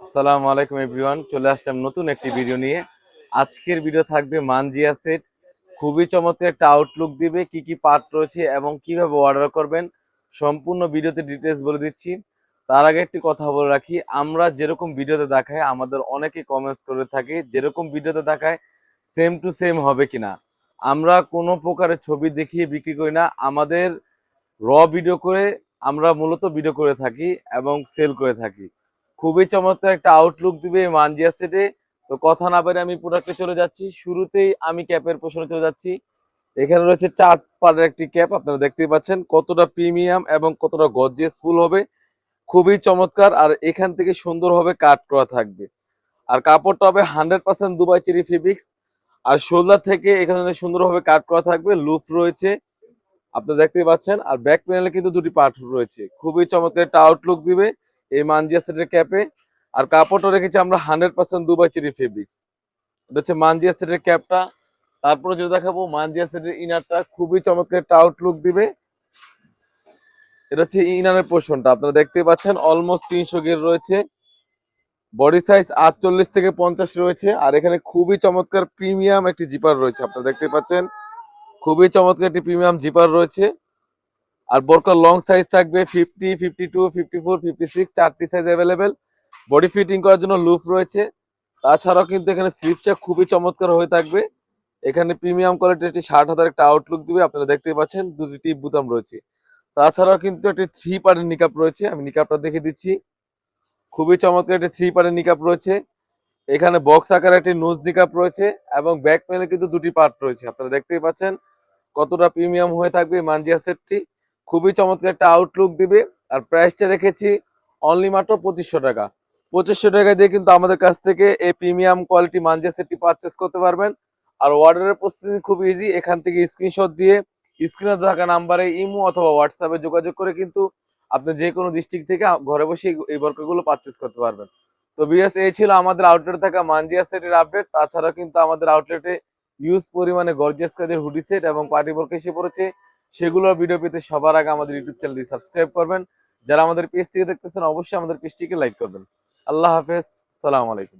আসসালামু আলাইকুম এভরিওয়ান, চলে আসলাম নতুন একটি ভিডিও নিয়ে। আজকের ভিডিও থাকবে মানজিয়া সেট। খুবই চমৎকার একটা আউটলুক দিবে, কি কি পার্ট রয়েছে এবং কিভাবে অর্ডার করবেন সম্পূর্ণ ভিডিওতে ডিটেলস বলে দিচ্ছি। তার আগে একটি কথা বলে রাখি, আমরা যেরকম ভিডিওতে দেখাই আমাদের অনেকে কমেন্টস করে থাকে যেরকম ভিডিওতে দেখায় সেম টু সেম হবে কিনা। আমরা কোনো প্রকারের ছবি দেখিয়ে বিক্রি করি না, আমাদের ভিডিও করে আমরা মূলত ভিডিও করে থাকি এবং সেল করে থাকি। খুবই চমৎকার একটা আউটলুক দিবে মানজিয়া সেটে। তো কথা না বলে আমি প্রোডাক্টে চলে যাচ্ছি। শুরুতেই আমি ক্যাপের পোষণে চলে যাচ্ছি। এখানে রয়েছে 4 পার্টের একটি ক্যাপ, আপনারা দেখতেই পাচ্ছেন কতটা প্রিমিয়াম এবং কতটা গর্জিয়াস ফুল হবে। খুবই চমৎকার, আর এখান থেকে সুন্দরভাবে কাট করা থাকবে। আর কাপড়টা হবে 100% দুবাই চেরি ফেব্রিক্স। আর শোল্ডার থেকে এখানে সুন্দরভাবে কাট করা থাকবে, লুফ রয়েছে আপনারা দেখতেই পাচ্ছেন। আর ব্যাক প্যানেলে কিন্তু দুটি পার্ট রয়েছে। খুবই চমৎকার একটা আউটলুক দিবে এই মানজিয়া সেটের ক্যাপে। আর কাপড়টা রেখেছি আমরা 100% দুবাই চেরি ফেব্রিক্স। এটা হচ্ছে মানজিয়া সেটের ক্যাপটা। তারপরে যেটা দেখাবো মানজিয়া সেটের ইনারটা, খুবই চমৎকার একটা আউটলুক দিবে। এটা হচ্ছে ইনারের পোর্শনটা, আপনারা দেখতেই পাচ্ছেন অলমোস্ট 300 গের রয়েছে। বডি সাইজ 48 থেকে 50 রয়েছে। আর এখানে খুবই চমৎকার প্রিমিয়াম একটি জিপার রয়েছে, আপনারা দেখতে পাচ্ছেন খুবই চমৎকার একটি প্রিমিয়াম জিপার রয়েছে। আর বোরকার লং সাইজ থাকবে 50, 52, 54, 56, চারটি সাইজ অ্যাভেলেবেল। বডি ফিটিং করার জন্য লুপ রয়েছে। তাছাড়াও কিন্তু এখানে স্লিপসটা খুবই চমৎকার হয়ে থাকবে। এখানে প্রিমিয়াম কোয়ালিটির একটি শার্ট হাতার একটা আউটলুক দিবে, আপনারা দেখতেই পাচ্ছেন দুটি টিপ বুতাম রয়েছে। তাছাড়াও কিন্তু একটি 3 পার্টের নিকাপ রয়েছে, আমি নিকাপটা দেখে দিচ্ছি। খুবই চমৎকার একটি 3 পার্টের নিকাপ রয়েছে। এখানে বক্স আকারে একটি নোজ নিকাপ রয়েছে এবং ব্যাক প্যানেলে কিন্তু দুটি পার্ট রয়েছে, আপনারা দেখতেই পাচ্ছেন কতটা প্রিমিয়াম হয়ে থাকবে মানজিয়া সেটটি। খুবই চমৎকার একটা আউটলুক দিবে। আর প্রাইসটা রেখেছি অনলি মাত্র 2500 টাকা। 2500 টাকা দিয়ে কিন্তু আমাদের কাছ থেকে এই প্রিমিয়াম কোয়ালিটি মানজিয়া সেটটি পারচেস করতে পারবেন। আর অর্ডারের প্রসেসিং খুব ইজি, এখান থেকে স্ক্রিনশট দিয়ে স্ক্রিনে থাকা নাম্বারে ইমো অথবা হোয়াটসঅ্যাপে যোগাযোগ করে কিন্তু আপনি যে কোনো ডিস্ট্রিক্ট থেকে ঘরে বসে এই বর্কগুলো পারচেস করতে পারবেন। তো বিএস এই ছিল আমাদের আউটলেটে থাকা মানজিয়া সেটের আপডেট। তাছাড়া কিন্তু আমাদের আউটলেটে ইউজ পরিমাণে গর্জিয়াস কাজের হুডি সেট এবং পার্টি বোরকা এসে পড়েছে। সেগুলোর ভিডিও পেতে সবার আগে আমাদের ইউটিউব চ্যানেলটি সাবস্ক্রাইব করবেন। যারা আমাদের পেজ থেকে দেখতেছেন অবশ্যই আমাদের পেজটিকে লাইক করবেন। আল্লাহ হাফেজ, আসসালামু আলাইকুম।